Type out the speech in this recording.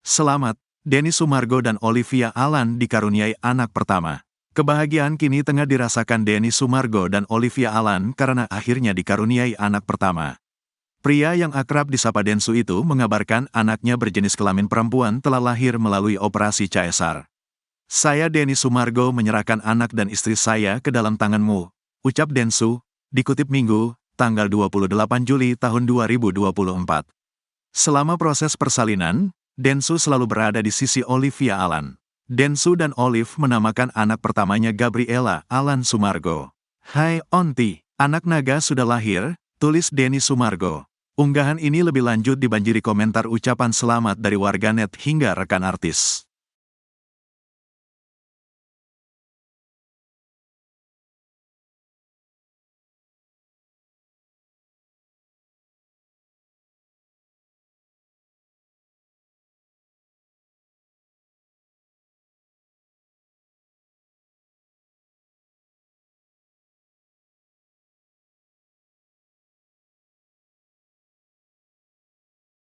Selamat, Denny Sumargo dan Olivia Alan dikaruniai anak pertama. Kebahagiaan kini tengah dirasakan Denny Sumargo dan Olivia Alan karena akhirnya dikaruniai anak pertama. Pria yang akrab disapa Densu itu mengabarkan anaknya berjenis kelamin perempuan telah lahir melalui operasi caesar. "Saya Denny Sumargo menyerahkan anak dan istri saya ke dalam tanganmu," ucap Densu, dikutip Minggu, tanggal 28 Juli tahun 2024. Selama proses persalinan, Densu selalu berada di sisi Olivia Alan. Densu dan Olive menamakan anak pertamanya Gabriela Alan Sumargo. "Hai Onti, anak naga sudah lahir," tulis Denny Sumargo. Unggahan ini lebih lanjut dibanjiri komentar ucapan selamat dari warganet hingga rekan artis.